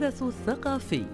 الحدث الثقافي.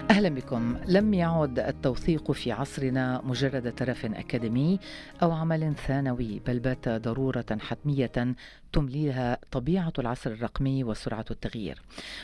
أهلا بكم. لم يعد التوثيق في عصرنا مجرد ترف أكاديمي أو عمل ثانوي، بل بات ضرورة حتمية تمليها طبيعة العصر الرقمي وسرعة التغيير.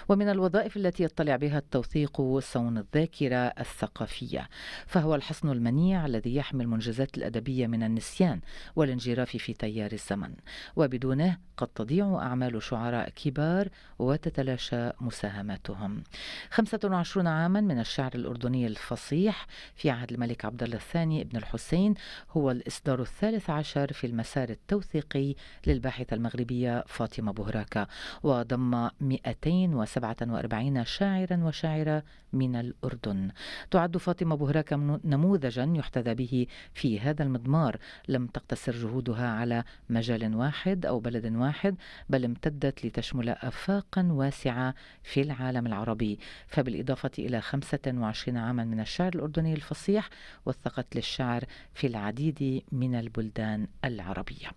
ومن الوظائف التي يطلع بها التوثيق صون الذاكرة الثقافية، فهو الحصن المنيع الذي يحمي المنجزات الأدبية من النسيان والانجراف في تيار الزمن، وبدونه قد تضيع أعمال شعراء كبار وتتلاشى مساهماتهم. 25 عاما من الشعر الأردني الفصيح في عهد الملك عبدالله الثاني بن الحسين هو الإصدار الثالث عشر في المسار التوثيقي للباحثة المغربية فاطمة بهراكة، وضم 247 شاعرا وشاعرة من الأردن. تعد فاطمة بهراكة نموذجا يحتذى به في هذا المضمار. لم تقتصر جهودها على مجال واحد أو بلد واحد، بل امتدت لتشمل آفاقا واسعة في العالم العربي. فبالإضافة إلى 25 عاما من الشعر الأردني الفصيح، وثقت للشعر في العديد من البلدان العربية.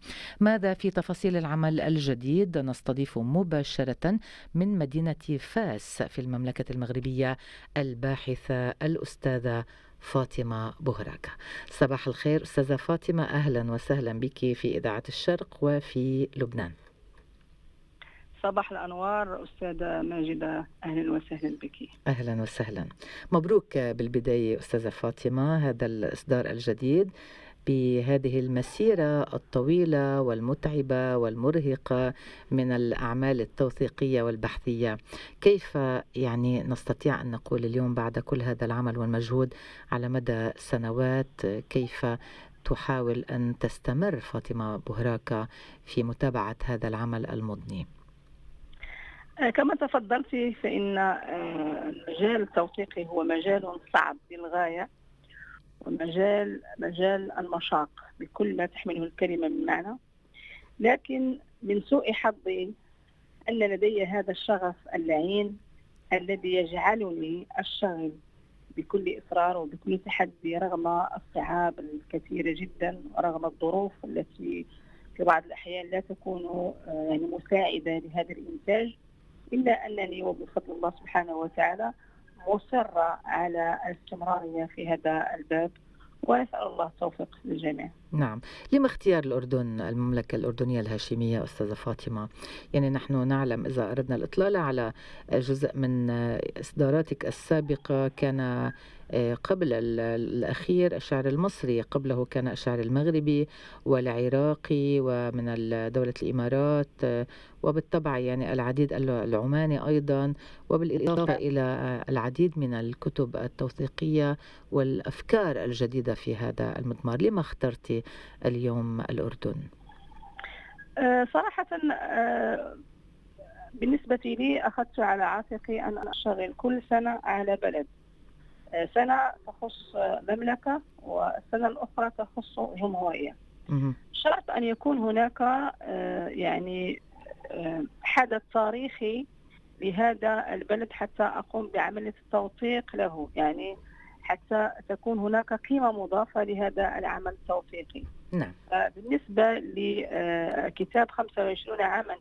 ماذا في تفاصيل العمل الجديد؟ نستضيف مباشرة من مدينة فاس في المملكة المغربية الباحثة الأستاذة فاطمة بهراكة. صباح الخير أستاذة فاطمة، أهلا وسهلا بك في إذاعة الشرق وفي لبنان. صباح الأنوار أستاذة ماجدة، أهلا وسهلا بك. أهلا وسهلا، مبروك بالبداية أستاذة فاطمة هذا الإصدار الجديد بهذه المسيرة الطويلة والمتعبة والمرهقة من الأعمال التوثيقية والبحثية. كيف نستطيع أن نقول اليوم بعد كل هذا العمل والمجهود على مدى سنوات، كيف تحاول أن تستمر فاطمة بهراكة في متابعة هذا العمل المضني؟ كما تفضلت، فإن المجال التوثيقي هو مجال صعب للغاية، مجال المشاق بكل ما تحمله الكلمة من معنى. لكن من سوء حظي أن لدي هذا الشغف اللعين الذي يجعلني أشتغل بكل إصرار وبكل تحدي رغم الصعاب الكثيرة جدا ورغم الظروف التي في بعض الأحيان لا تكون مساعدة لهذا الإنتاج، إلا أنني وبفضل الله سبحانه وتعالى مصرة على الاستمرارية في هذا الباب، ونسأل الله التوفيق للجميع. نعم، لما اختيار الأردن المملكة الأردنية الهاشمية أستاذة فاطمة؟ نحن نعلم إذا أردنا الإطلال على جزء من إصداراتك السابقة كان قبل الأخير الشعر المصري، قبله كان الشعر المغربي والعراقي ومن دولة الإمارات، وبالطبع العديد العماني أيضا، وبالإضافة إلى العديد من الكتب التوثيقية والأفكار الجديدة في هذا المضمار. لما اخترتي اليوم الأردن؟ صراحة بالنسبة لي أخذت على عاتقي أن أشتغل كل سنة على بلد، سنة تخص مملكة والسنة الأخرى تخص جمهورية. شرط أن يكون هناك حدث تاريخي لهذا البلد حتى أقوم بعملية التوثيق له، حتى تكون هناك قيمة مضافة لهذا العمل التوثيقي. نعم. بالنسبة لكتاب 25 عاما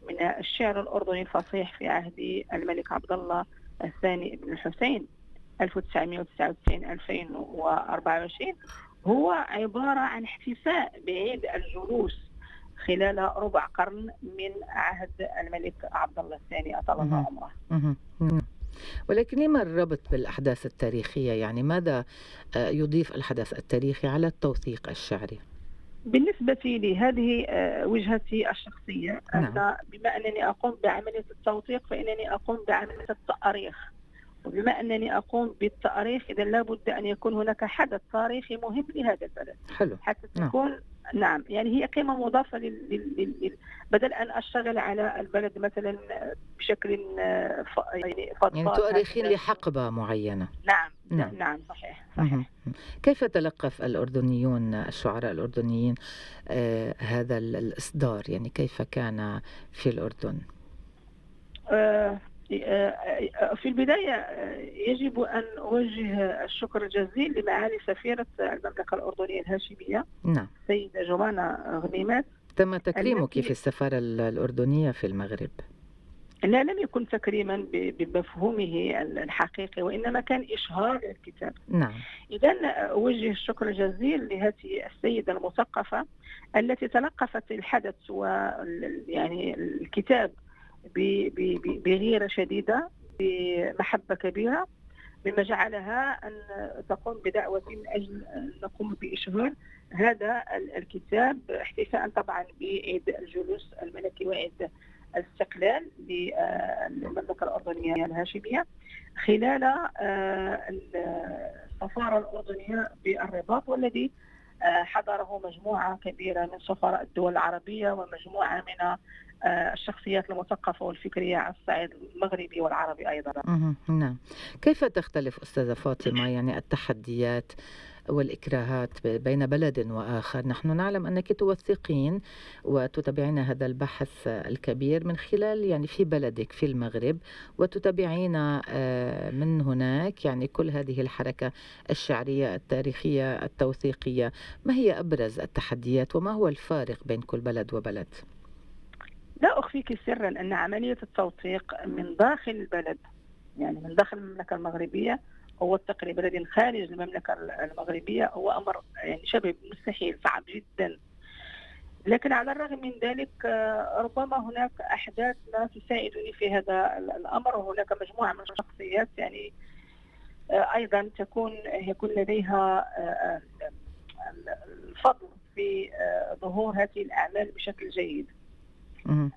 من الشعر الأردني الفصيح في عهد الملك عبدالله الثاني بن الحسين 1999-2024 هو عبارة عن احتفاء بعيد الجلوس خلال ربع قرن من عهد الملك عبدالله الثاني أطال الله عمره. ولكن لما الربط بالأحداث التاريخية؟ ماذا يضيف الحدث التاريخي على التوثيق الشعري؟ بالنسبة لي هذه وجهتي الشخصية. أنا بما أنني أقوم بعملية التوثيق فإنني أقوم بعملية التأريخ، وبما أنني أقوم بالتأريخ إذا لابد أن يكون هناك حدث تاريخي مهم لهذا البلد. حلو. حتى تكون نعم هي قيمة مضافة بدل أن أشتغل على البلد مثلا بشكل فضفاض، تؤرخين لحقبة معينة. نعم صحيح. كيف تلقف الأردنيون الشعراء الأردنيين هذا الإصدار؟ كيف كان في الأردن؟ آه، في البداية يجب أن أوجه الشكر الجزيل لمعالي سفيرة المملكة الأردنية الهاشمية نعم. السيدة جوانا غنيمات تم تكريمك في التي السفارة الأردنية في المغرب. لا لم يكن تكريما بمفهومه الحقيقي، وإنما كان إشهار للكتاب. نعم. إذا أوجه الشكر الجزيل لهذه السيدة المثقفة التي تلقفت الحدث ويعني الكتاب بغيرة شديدة، بمحبة كبيرة، مما جعلها أن تقوم بدعوة من أجل أن نقوم بإشهار هذا الكتاب احتفاء طبعا بعيد الجلوس الملكي وعيد الاستقلال للمملكة الأردنية الهاشمية خلال السفارة الأردنية بالرباط، والذي حضره مجموعة كبيرة من سفراء الدول العربية ومجموعة من الشخصيات المثقفة والفكرية على الصعيد المغربي والعربي أيضا. نعم. كيف تختلف أستاذة فاطمة يعني التحديات والإكراهات بين بلد وآخر؟ نحن نعلم أنك توثقين وتتابعين هذا البحث الكبير من خلال يعني في بلدك في المغرب، وتتابعين من هناك يعني كل هذه الحركة الشعرية التاريخية التوثيقية. ما هي أبرز التحديات وما هو الفارق بين كل بلد وبلد؟ لا أخفيك سرا أن عملية التوثيق من داخل البلد، يعني من داخل المملكة المغربية، هو التقري بلد خارج المملكة المغربية هو أمر يعني شبه مستحيل، صعب جدا. لكن على الرغم من ذلك ربما هناك أحداث لا تساعدني في هذا الأمر، وهناك مجموعة من الشخصيات يعني أيضا يكون لديها الفضل في ظهور هذه الأعمال بشكل جيد.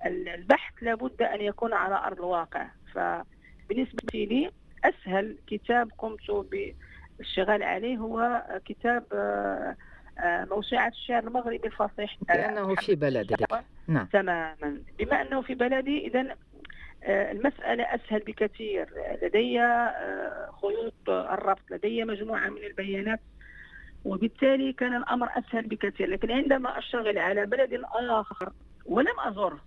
البحث لابد أن يكون على أرض الواقع. فبالنسبة لي أسهل كتاب قمت بالاشتغال عليه هو كتاب موسوعة الشعر المغربي الفصيح، لأنه في بلدك. نعم. تماما، بما أنه في بلدي إذن المسألة أسهل بكثير. لدي خيوط الربط، لدي مجموعة من البيانات، وبالتالي كان الأمر أسهل بكثير. لكن عندما أشتغل على بلد آخر ولم أزره،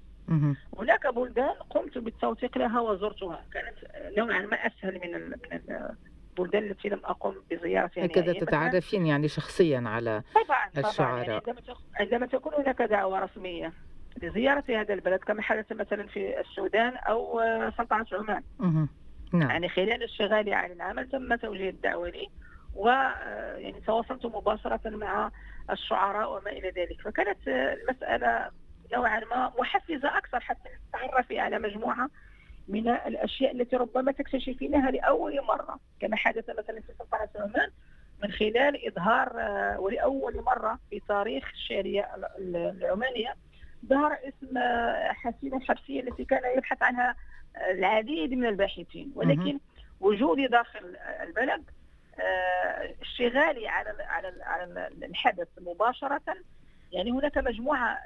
هناك بلدان قمت بالتوثيق لها وزرتها، كانت نوعا ما أسهل من البلدان التي لم أقم بزيارتها. هكذا تتعرفين يعني شخصيا على الشعراء. طبعا عندما تكون هناك دعوة رسمية لزيارة هذا البلد، كما حدث مثلا في السودان أو سلطنة عمان، نعم. يعني خلال اشتغالي على العمل تم توجيه الدعوة لي، ويعني تواصلت مباشرة مع الشعراء وما إلى ذلك. فكانت المسألة نوعا ما محفزة أكثر حتى تتعرفي على مجموعة من الأشياء التي ربما تكتشفينها لأول مرة، كما حدث مثلا في سلطنة عمان من خلال إظهار ولأول مرة في تاريخ الشعرية العمانية ظهر اسم حسين الحبسية التي كان يبحث عنها العديد من الباحثين، ولكن وجودي داخل البلد، اشتغالي على الحدث مباشرة، يعني هناك مجموعة.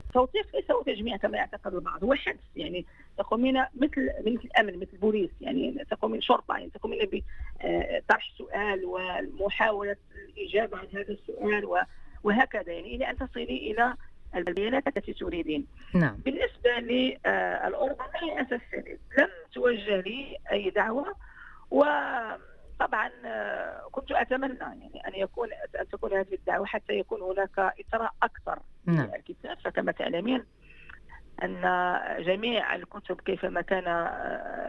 التوثيق ليس هو تجميع كما يعتقد البعض، هو حدث، يعني تقومين مثل الأمن، مثل البوليس، يعني تقومين شرطة، يعني تقومين بطرح سؤال ومحاولة الإجابة عن هذا السؤال وهكذا، يعني إلى أن تصلي إلى البيانات التي تريدين. نعم. بالنسبة للأردن للأسف الشديد لم توجه لي أي دعوة، وطبعا كنت أتمنى يعني أن تكون هذه الدعوة حتى يكون هناك إثراء أكثر للكتاب. فكما تعلمين أن جميع الكتب كيفما كان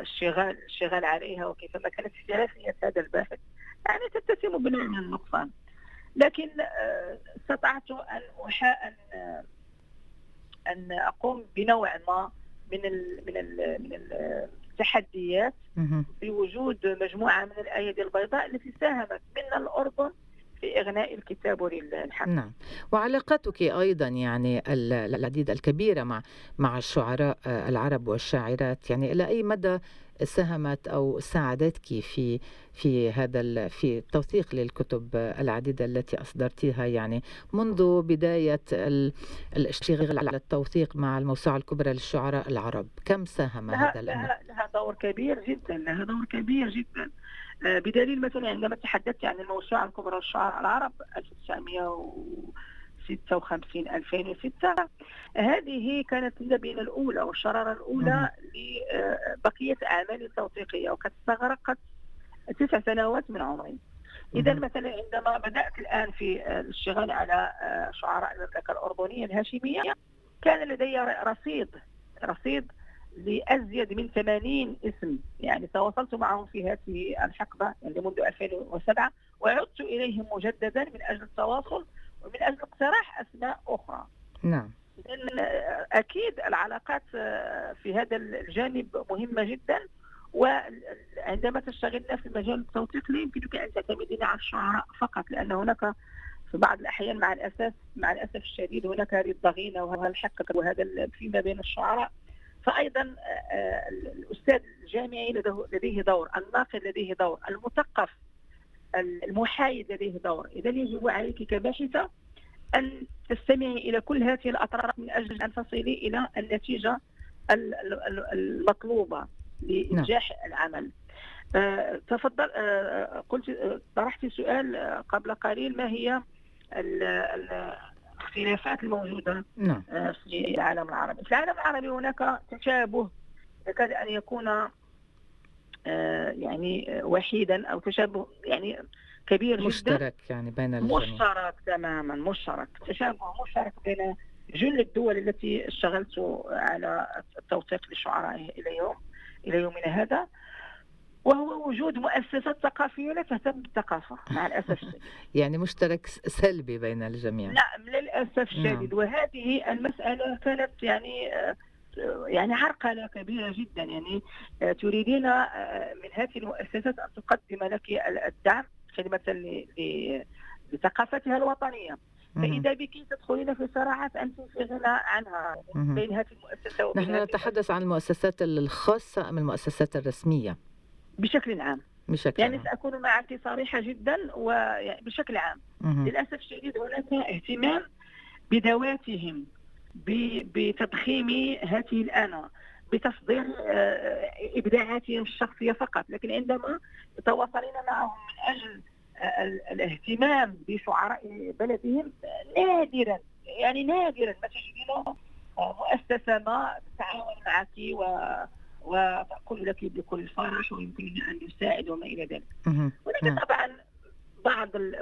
الشغال عليها وكيفما كانت احترافية هذا الباحث يعني تتسم بنوع من النقصان، لكن استطعت أن أقوم بنوع ما من التحديات بوجود مجموعة من الأيادي البيضاء التي ساهمت من الأردن في إغناء الكتاب ولله الحمد. نعم. وعلاقتك أيضا يعني العديد الكبيرة مع الشعراء العرب والشاعرات، يعني إلى أي مدى ساهمت أو ساعدتك في التوثيق للكتب العديدة التي أصدرتيها، يعني منذ بداية الاشتغال على التوثيق مع الموسوعة الكبرى للشعراء العرب؟ كم ساهم هذا الأمر؟ لها دور كبير جدا، بدليل مثلا عندما تحدثت عن الموسوعة الكبرى للشعراء العرب 1986 56 2006. هذه كانت اللبنة الأولى والشرارة الأولى لبقية أعمال التوثيقية، وقد استغرقت 9 سنوات من عمري. إذا مثلا عندما بدأت الآن في الاشتغال على شعراء المملكة الأردنية الهاشمية، كان لدي رصيد لأزيد من 80 اسم، يعني تواصلت معهم في هذه الحقبة يعني منذ 2007، وعدت إليهم مجددا من أجل التواصل ومن أجل اقتراح أسماء أخرى. نعم. أكيد العلاقات في هذا الجانب مهمة جدا، وعندما تشتغلنا في مجال التوثيق لا يمكنك أن تعتمدين على الشعراء فقط، لأن هناك في بعض الأحيان مع الأسف الشديد هناك هذه الضغينة وهذا الحقد وهذا فيما بين الشعراء. فأيضا الأستاذ الجامعي لديه دور، الناقد لديه دور، المثقف المحايد لديه دور. إذا يجب عليك كباحثة أن تستمعي إلى كل هذه الأطراف من أجل أن تصلي إلى النتيجة المطلوبة لإنجاح العمل. تفضل. قلت طرحت سؤال قبل قليل، ما هي الاختلافات الموجودة في العالم العربي؟ في العالم العربي هناك تشابه يكاد أن يكون يعني وحيدا، أو تشابه يعني كبير جدا، مشترك يعني بين الجميع، مشترك تماما، تشابه مشترك بين جل الدول التي اشتغلت على التوثيق للشعراء إلى يومنا هذا، وهو وجود مؤسسات ثقافية لا تهتم بالثقافة مع الأسف الشديد. يعني مشترك سلبي بين الجميع. نعم للأسف الشديد. وهذه المسألة كانت يعني عرقلة كبيرة جدا. يعني تريدين من هذه المؤسسات أن تقدم لك الدعم خدمة لثقافتها الوطنية، فإذا بك تدخلين في صراعات أنت في غنى عنها بين هذه المؤسسات. نحن نتحدث عن المؤسسات الخاصة أم المؤسسات الرسمية؟ بشكل عام. يعني سأكون معك صريحة جدا وبشكل عام. للأسف الشديد هناك اهتمام بذواتهم، بتضخيم هذه الأنا، بتصدير إبداعاتهم الشخصية فقط، لكن عندما تتواصلين معهم من أجل الاهتمام بشعراء بلدهم نادرا ما تجدين مؤسسة ما تتعاون معك وتقول لك بكل فرح ويمكننا أن نساعد وما إلى ذلك. ولكن طبعا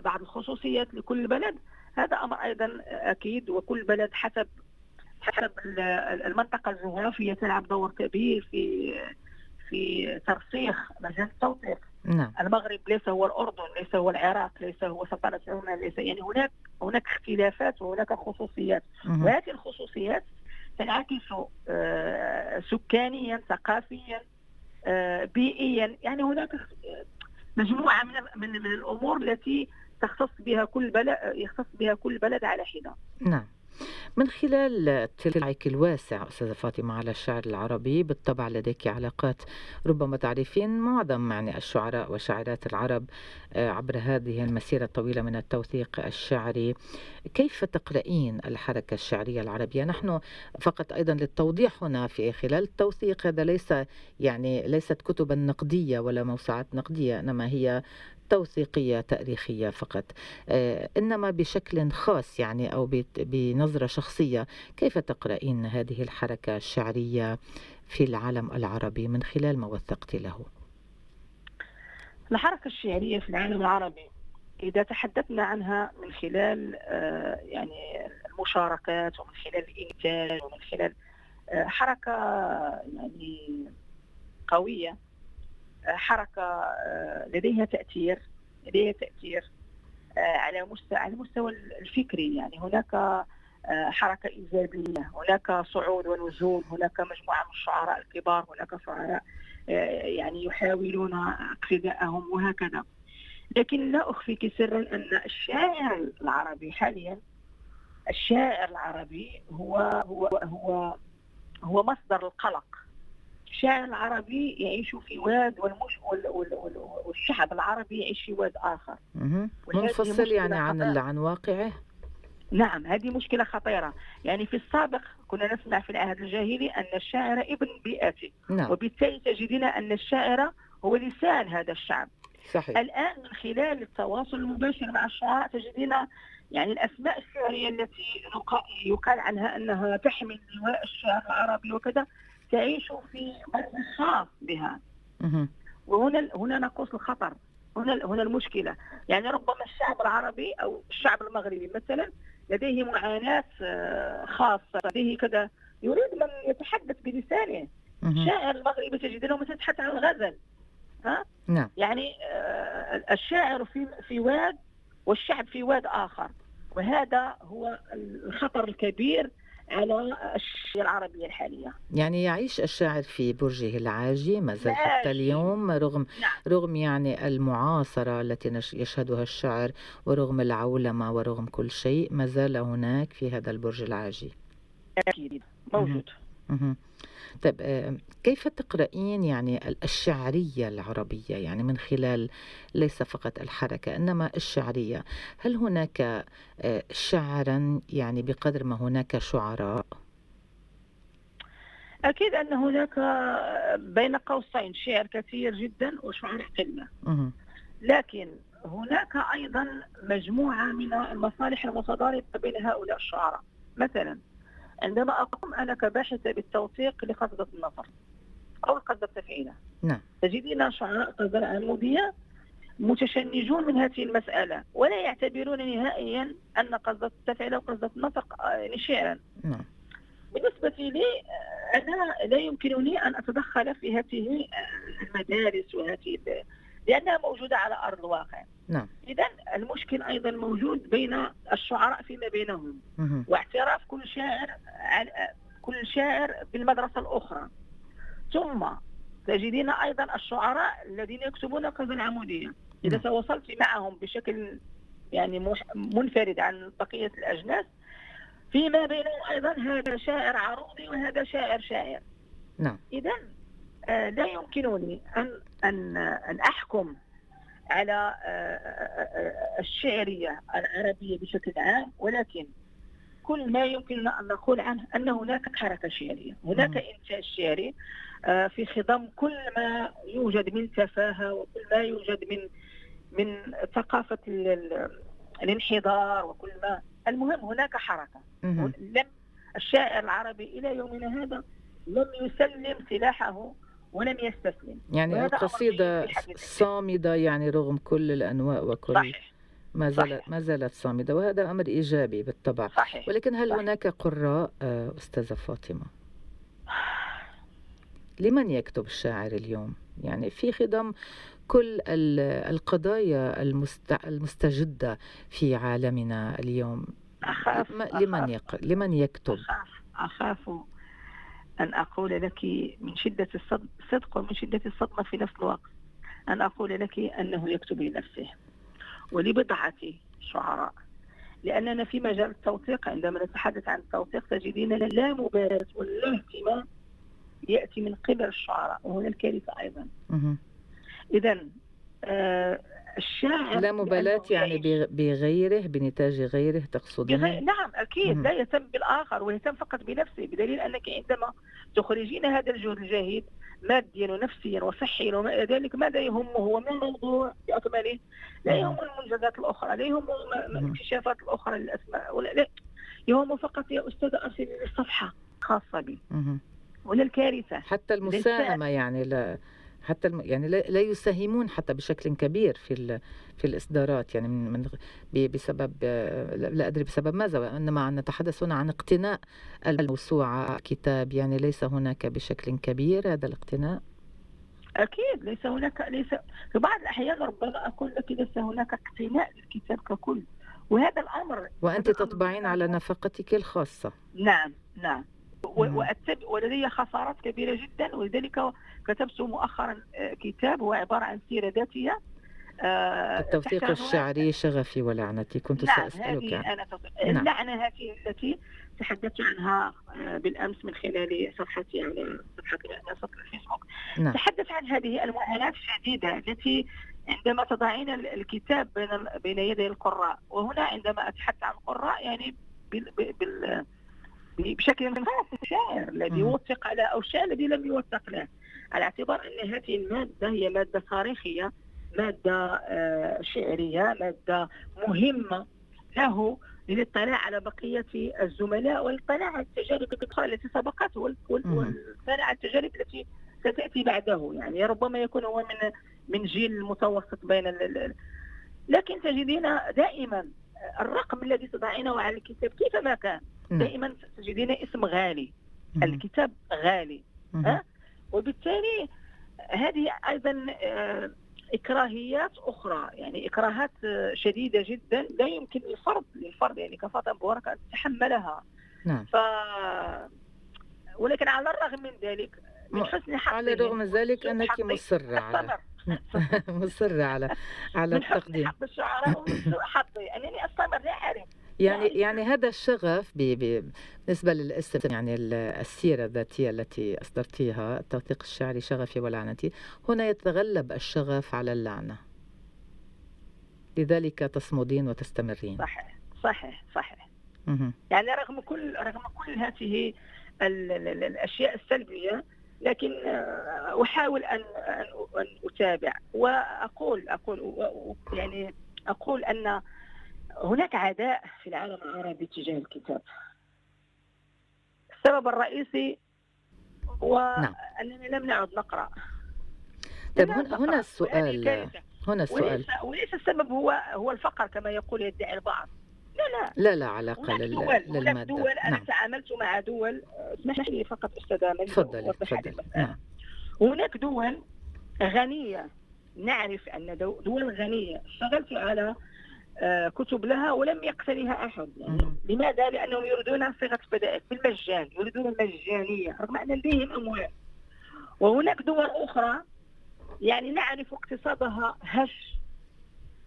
بعض الخصوصيات لكل بلد، هذا أمر أيضا أكيد، وكل بلد حسب المنطقة الجغرافية تلعب دور كبير في ترسيخ مجال التوثيق. المغرب ليس هو الأردن، ليس هو العراق، ليس هو سلطنة عمان، يعني هناك اختلافات وهناك خصوصيات، وهذه الخصوصيات تنعكس سكانيا، ثقافيا، بيئيا. يعني هناك مجموعة من الأمور التي يختص بها كل بلد على حدة. نعم. من خلال اطلاعك الواسع أستاذة فاطمة على الشعر العربي، بالطبع لديك علاقات، ربما تعرفين معظم يعني الشعراء وشاعرات العرب عبر هذه المسيرة الطويلة من التوثيق الشعري. كيف تقرأين الحركة الشعرية العربية؟ نحن فقط أيضا للتوضيح هنا في خلال التوثيق، هذا ليست كتبا نقدية ولا موسوعات نقدية، إنما هي توثيقية تاريخية فقط، إنما بشكل خاص يعني أو بنظرة شخصية. كيف تقرأين هذه الحركة الشعرية في العالم العربي من خلال ما وثقت له؟ الحركة الشعرية في العالم العربي إذا تحدثنا عنها من خلال يعني المشاركات ومن خلال الإنتاج ومن خلال حركة يعني قوية، حركة لديها تأثير على المستوى الفكري. يعني هناك حركة إيجابية، هناك صعود ونزول، هناك مجموعة من الشعراء الكبار، هناك شعراء يعني يحاولون اقتداءهم وهكذا. لكن لا أخفيك سرا أن الشاعر العربي حاليا، الشاعر العربي هو مصدر القلق. الشاعر العربي يعيش في واد، والشعب العربي يعيش في واد آخر منفصل يعني عن واقعه. نعم، هذه مشكلة خطيرة. يعني في السابق كنا نسمع في العهد الجاهلي أن الشاعر ابن بيئته، وبالتالي تجدين أن الشاعر هو لسان هذا الشعب. صحيح. الآن من خلال التواصل المباشر مع الشعراء تجدين يعني الأسماء الشعرية التي يقال عنها أنها تحمل لواء الشعر العربي وكذا تعيش في مرض خاص بها. وهنا نقص الخطر، هنا المشكلة. يعني ربما الشعب العربي أو الشعب المغربي مثلا لديه معاناة خاصة، لديه كذا يريد من يتحدث بلسانه. الشاعر المغربي تجد له مثلا يتحدث عن الغزل، نعم. يعني الشاعر في واد والشعب في واد آخر، وهذا هو الخطر الكبير على الشعر العربية الحالية. يعني يعيش الشاعر في برجه العاجي ما زال حتى اليوم، رغم يعني المعاصرة التي يشهدها الشعر، ورغم العولمة ورغم كل شيء ما زال هناك في هذا البرج العاجي. أكيد موجود. طيب كيف تقرأين يعني الشعرية العربية، يعني من خلال ليس فقط الحركة إنما الشعرية؟ هل هناك شعرا يعني بقدر ما هناك شعراء؟ أكيد أن هناك بين قوسين شعر كثير جدا وشعر قلة، لكن هناك أيضا مجموعة من المصالح المتضاربة بين هؤلاء الشعراء. مثلا عندما أقوم أنا كباحثة بالتوثيق لقصيدة النصر أو القصيدة التفعيلة، تجدين شعراء القصيدة العمودية متشنجون من هذه المسألة ولا يعتبرون نهائيا أن قصيدة التفعيلة وقصيدة النصر شعرا. بالنسبة لي أنا لا يمكنني أن أتدخل في هذه المدارس لأنها موجودة على أرض الواقع. إذن المشكل أيضا موجود بين الشعراء فيما بينهم، واعتراف كل شاعر بالمدرسة الأخرى. ثم تجدين أيضا الشعراء الذين يكتبون قصيدة عمودية إذا تواصلت معهم بشكل يعني منفرد عن بقية الأجناس، فيما بينهم أيضا هذا شاعر عروضي وهذا شاعر. إذن لا يمكنني أن أحكم على الشعرية العربية بشكل عام، ولكن كل ما يمكننا أن نقول عنه أن هناك حركة شعرية، هناك إنتاج شعري في خضم كل ما يوجد من تفاهة وكل ما يوجد من ثقافة الانحدار وكل ما. المهم هناك حركة. الشاعر العربي إلى يومنا هذا لم يسلم سلاحه ولم يستسلم. يعني القصيدة صامدة، يعني رغم كل الأنواء وكل صحيح. ما زالت صامدة، وهذا أمر إيجابي بالطبع. صحيح. ولكن هل هناك قراء أستاذة فاطمة؟ لمن يكتب الشاعر اليوم؟ يعني في خضم كل القضايا المستجدة في عالمنا اليوم، لمن يكتب؟ أخاف أن أقول لك من شدة الصدق ومن شدة الصدمة في نفس الوقت أن أقول لك أنه يكتب لنفسه ولبضعة شعراء، لأننا في مجال التوثيق عندما نتحدث عن التوثيق تجدين لا مبالاة ولا اهتمام يأتي من قبل الشعراء، وهنا الكارثة أيضا. إذن الشاعر لا مبالاة يعني بغيره، بنتاج غيره تقصدين؟ نعم أكيد. لا يهتم بالآخر ويهتم فقط بنفسه، بدليل أنك عندما تخرجين هذا الجهد الجاهد ماديا ونفسيا وصحيا وما إلى ذلك، ماذا يهمه؟ هو من الموضوع بأكمله؟ لا يهم المنجزات الأخرى، لا يهم الاكتشافات الأخرى للأسماء، ولا لا يهم فقط يا أستاذ أرسل لي الصفحة خاصة بي. ولا الكارثة حتى المساهمة، يعني يعني لا يساهمون حتى بشكل كبير في الإصدارات، يعني بسبب لا أدري بسبب ماذا، إنما نتحدث هنا عن اقتناء الموسوعة كتاب، يعني ليس هناك بشكل كبير هذا الاقتناء. أكيد ليس في بعض الأحيان ربما أقول لك ليس هناك اقتناء للكتاب ككل، وهذا الأمر وأنت تطبعين على نفقتك الخاصة. نعم ولدي خسارات كبيرة جدا، ولذلك كتبت مؤخرا كتاب هو عبارة عن سيرة ذاتية. التوثيق الشعري شغفي ولعنتي، كنت سأسألك. اللعنة هذه التي تحدثت عنها بالأمس من خلال صفحتي على صفحة الفيسبوك. تحدث عن هذه المعاناة الشديدة التي عندما تضعين الكتاب بين يدي القراء، وهنا عندما أتحدث عن القراء يعني بشكل خاص الشاعر الذي يوثق على أو الشاعر الذي لم يوثق له، على اعتبار أن هذه المادة هي مادة تاريخية، مادة شعرية، مادة مهمة له للاطلاع على بقية الزملاء والاطلاع على التجارب التي سبقته والاطلاع على التجارب التي ستأتي بعده. يعني ربما يكون هو من جيل متوسط بين لكن تجدين دائما الرقم الذي تضعينه على الكتاب كيفما كان دائما تجدين اسم غالي، الكتاب غالي. وبالتالي هذه أيضا إكراهيات أخرى، يعني إكراهات شديدة جدا لا يمكن للفرد يعني كفاطمة بوهراك أن تتحملها. نعم. ولكن على الرغم من ذلك، من حسن حظي، على الرغم من ذلك أنك مصرة على مصرة على التقديم. من حق الشعراء ومن حظي أنني أستمر لا أعرف. يعني هذا الشغف بالنسبة للاسم، يعني السيرة الذاتية التي أصدرتيها، التوثيق الشعري شغفي ولعنتي، هنا يتغلب الشغف على اللعنة، لذلك تصمدين وتستمرين. صحيح. يعني رغم كل هذه الأشياء السلبية، لكن أحاول أن أتابع أقول أن هناك عداء في العالم العربي تجاه الكتاب. السبب الرئيسي هو أننا لم نعد نقرأ. طيب هنا السؤال وليس السبب هو الفقر كما يدعي البعض. لا علاقة للمادة. هناك دول أنا تعاملت مع دول، اسمح لي فقط أستاذ آمل. تفضلي. هناك دول غنية، نعرف أن دول غنية اشتغلت على كتب لها ولم يقتنيها أحد. يعني لماذا؟ لأنهم يريدون صيغة بدائل بالمجان، يريدون المجانية رغم أن لديهم أموال. وهناك دول أخرى يعني نعرف اقتصادها هش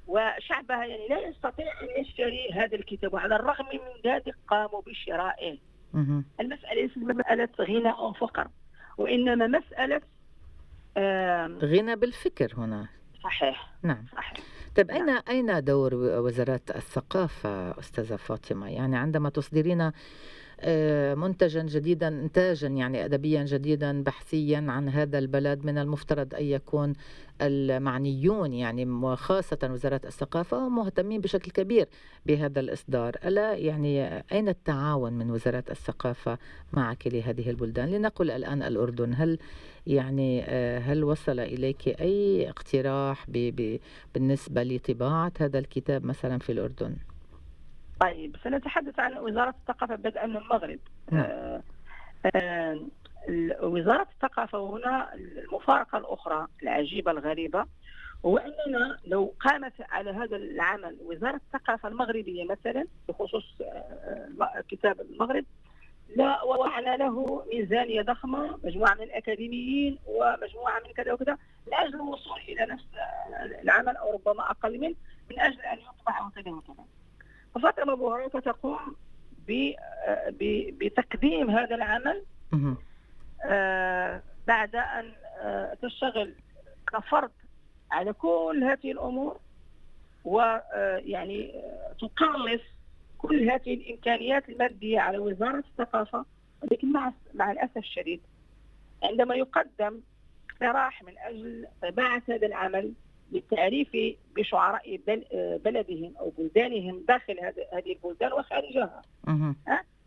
وشعبها يعني لا يستطيع أن يشتري هذا الكتاب، وعلى الرغم من ذلك قاموا بشرائه. المسألة ليست مسألة غنى أو فقر، وإنما مسألة غنى بالفكر هنا. صحيح. نعم. صحيح. طيب أين دور وزارات الثقافة أستاذة فاطمة؟ يعني عندما تصدرين منتجا جديدا، إنتاجا يعني أدبيا جديدا بحثيا عن هذا البلد، من المفترض أن يكون المعنيون يعني وخاصة وزارة الثقافة مهتمين بشكل كبير بهذا الإصدار. ألا يعني أين التعاون من وزارة الثقافة معك لهذه البلدان؟ لنقل الآن الأردن، هل وصل إليك أي اقتراح بالنسبة لطباعة هذا الكتاب مثلا في الأردن؟ طيب، سنتحدث عن وزارة الثقافة بدءا من المغرب. وزارة الثقافة هنا المفارقة الأخرى العجيبة الغريبة هو أننا لو قامت على هذا العمل وزارة الثقافة المغربية مثلا بخصوص كتاب المغرب، لا وضعنا له ميزانية ضخمة، مجموعة من الأكاديميين ومجموعة من كذا وكذا لأجل الوصول إلى نفس العمل أو ربما أقل من أجل أن يطبع وكذا وكذا. ففاطمة بوهراك تقوم بتقديم هذا العمل بعد أن تشتغل كفرد على كل هذه الأمور، ويعني تقلص كل هذه الإمكانيات المادية على وزارة الثقافة. لكن مع الأسف الشديد عندما يقدم اقتراح من أجل طباعة هذا العمل للتعريف بشعراء بلدهم أو بلدانهم داخل هذه البلدان وخارجها،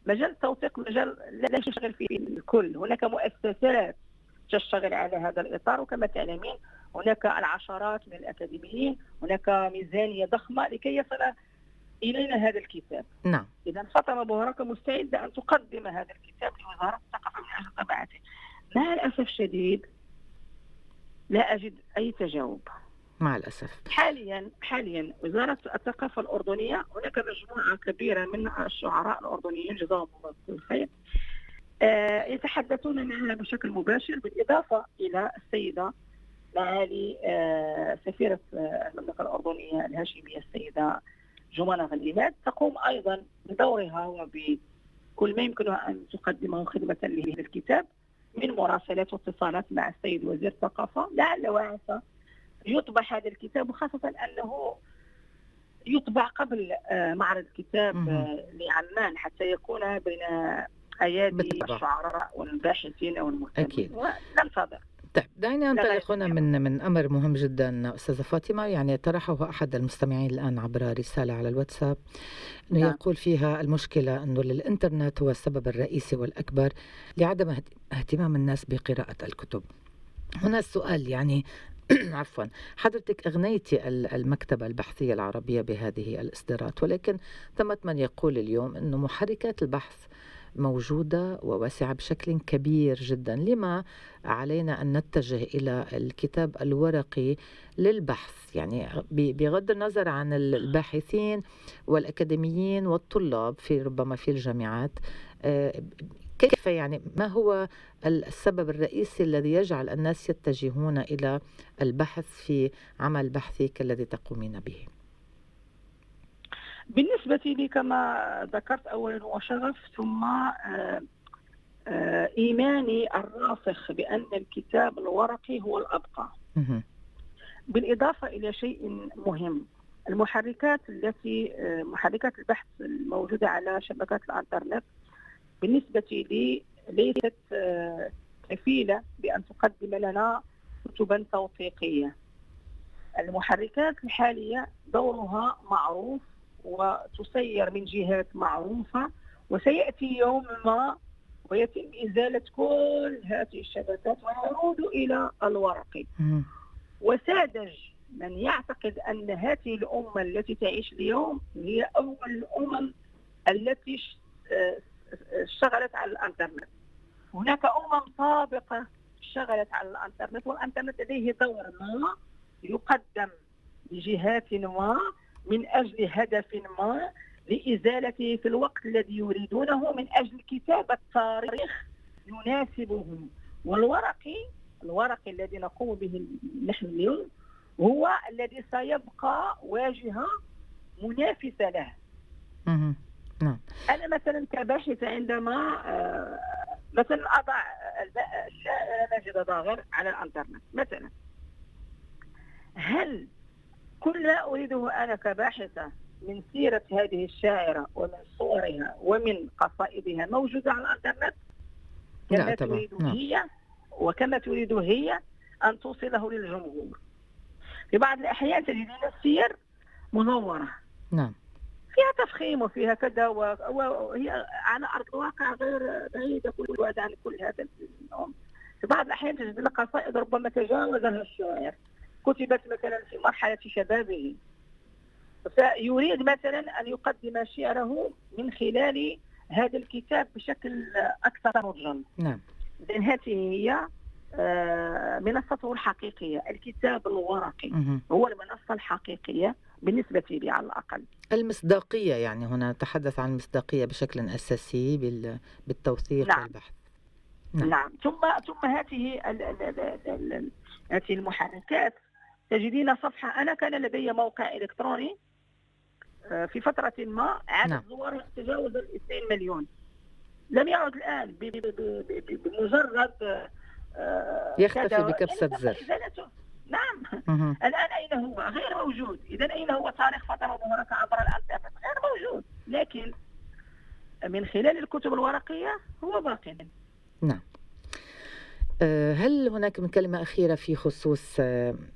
مجال التوثيق مجال لا يشتغل فيه الكل. هناك مؤسسات تشتغل على هذا الإطار، وكما تعلمين هناك العشرات من الأكاديميين، هناك ميزانية ضخمة لكي يصل إلينا هذا الكتاب. نعم. إذا فاطمة بوهراك مستعدة أن تقدم هذا الكتاب لوزارة الثقافة من أجل طباعته. مع الأسف الشديد لا أجد أي تجاوب. مع الأسف. حاليا وزارة الثقافة الأردنية هناك مجموعة كبيرة من الشعراء الأردنيين جزاهم الله كل خير يتحدثون معها بشكل مباشر، بالإضافة إلى السيدة معالي سفيرة المملكة الأردنية الهاشمية السيدة جمانة غليمات، تقوم أيضا بدورها وبكل ما يمكنها أن تقدمه خدمة لهذا الكتاب من مراسلات واتصالات مع السيد وزير الثقافة لعل وعسى يطبع هذا الكتاب، وخاصة أنه يطبع قبل معرض الكتاب لعمان حتى يكون بين أيادي الشعراء والباحثين والمهتمين. أكيد. وننتظر. طيب دعينا لا غير ننطلق هنا منها. من أمر مهم جدا أستاذة فاطمة، يعني طرحه أحد المستمعين الآن عبر رسالة على الواتساب، أنه نعم. يقول فيها المشكلة أنه الإنترنت هو السبب الرئيسي والأكبر لعدم اهتمام الناس بقراءة الكتب. هنا السؤال يعني عفوا، حضرتك أغنيتي المكتبة البحثية العربية بهذه الإصدارات، ولكن ثمة من يقول اليوم أنه محركات البحث موجودة وواسعة بشكل كبير جدا، لما علينا أن نتجه إلى الكتاب الورقي للبحث؟ يعني بغض النظر عن الباحثين والأكاديميين والطلاب في ربما في الجامعات، آه، كيف يعني ما هو السبب الرئيسي الذي يجعل الناس يتجهون إلى البحث في عمل بحثي كالذي تقومين به؟ بالنسبة لي كما ذكرت أولا هو شغف، ثم إيماني الراسخ بأن الكتاب الورقي هو الأبقى. بالإضافة إلى شيء مهم، المحركات محركات البحث الموجودة على شبكات الإنترنت بالنسبة لي ليست كفيلة بأن تقدم لنا كتبا توثيقية. المحركات الحالية دورها معروف وتسير من جهات معروفة، وسيأتي يوم ما ويتم إزالة كل هذه الشبكات ويعود إلى الورقي. وساذج من يعتقد أن هذه الأمة التي تعيش اليوم هي أول الأمم التي اشتغلت على الانترنت. هناك سابقة اشتغلت على الانترنت، والانترنت لديه دور ما يقدم لجهات ما من اجل هدف ما لازالته في الوقت الذي يريدونه من اجل كتابة تاريخ يناسبهم. الورقي الذي نقوم به نحن اليوم هو الذي سيبقى واجهة منافسة له. نعم. أنا مثلا كباحثة عندما مثلا أضع الشاعر ماجدة ضاغر على الإنترنت مثلا، هل كل ما أريده أنا كباحثة من سيرة هذه الشاعرة ومن صورها ومن قصائدها موجودة على الإنترنت كما تريد هي وكما تريد هي أن توصله للجمهور؟ في بعض الأحيان تجدين السير مزورة، نعم، فيها تفخيم وفيها كذا، وهي على أرض الواقع غير بعيدة كل بعد عن كل هذا النوم. في بعض الأحيان تجد لك قصائد ربما تجاوزها الشاعر، كتبت مثلا في مرحلة شبابه، فيريد مثلا أن يقدم شعره من خلال هذا الكتاب بشكل أكثر نضجا. نعم. إذن هذه هي منصته الحقيقية. الكتاب الورقي هو المنصة الحقيقية بالنسبة لي على الأقل. المصداقية، يعني هنا نتحدث عن المصداقية بشكل أساسي بالتوثيق نعم. والبحث. نعم. ثم هذه المحركات تجدين صفحة. أنا كان لدي موقع إلكتروني في فترة ما عدد زواره تجاوز 2 مليون. لم يعد الآن بمجرد يختفي بكبسة زر. نعم. الآن أين هو؟ غير موجود. إذن أين هو تاريخ فترة ظهورك عبر الإنترنت؟ غير موجود. لكن من خلال الكتب الورقية هو باق. نعم. هل هناك من كلمة أخيرة في خصوص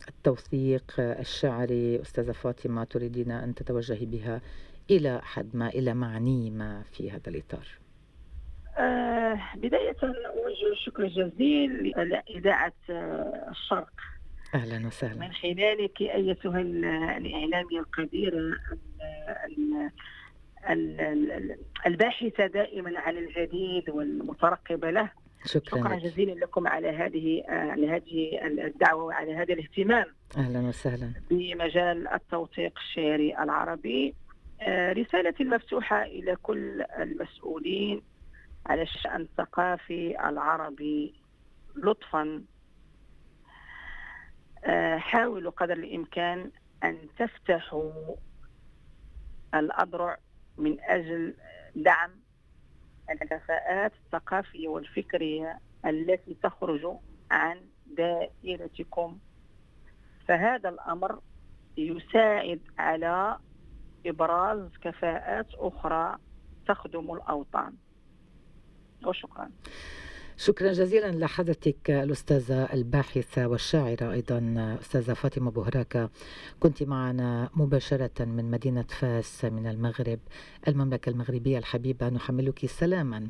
التوثيق الشعري أستاذة فاطمة تريدين أن تتوجهي بها إلى حد ما، إلى معني ما في هذا الإطار؟ بداية أوجه الشكر الجزيل لإذاعة الشرق. أهلا وسهلا. من خلالك أيتها الإعلامية القديرة الباحثة دائما عن الجديد والمترقبة له. شكرا جزيلا لكم على هذه الدعوة وعلى هذا الاهتمام. أهلا وسهلا. بمجال التوثيق الشعري العربي. رسالتي المفتوحة إلى كل المسؤولين على الشأن الثقافي العربي، لطفا حاولوا قدر الإمكان أن تفتحوا الأذرع من أجل دعم الكفاءات الثقافية والفكرية التي تخرج عن دائرتكم، فهذا الأمر يساعد على إبراز كفاءات أخرى تخدم الأوطان. وشكرا. شكرا جزيلا لحضرتك الأستاذة الباحثة والشاعرة أيضا أستاذة فاطمة بوهراكة، كنت معنا مباشرة من مدينة فاس من المغرب، المملكة المغربية الحبيبة. نحملك سلاما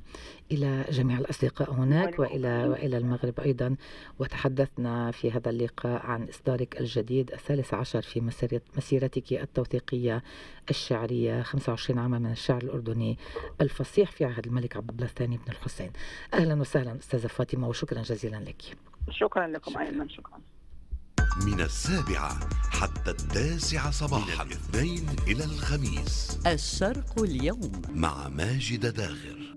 إلى جميع الأصدقاء هناك وإلى المغرب أيضا. وتحدثنا في هذا اللقاء عن إصدارك الجديد 13 في مسيرتك التوثيقية الشعرية، 25 عاما من الشعر الأردني الفصيح في عهد الملك عبد الله الثاني بن الحسين. أهلا وسهلا أستاذة فاطمة وشكرا جزيلا لك. شكرا لكم أيضا. شكرا. من 7 حتى 9 صباحا، من الاثنين إلى الخميس، الشرق اليوم مع ماجد داغر.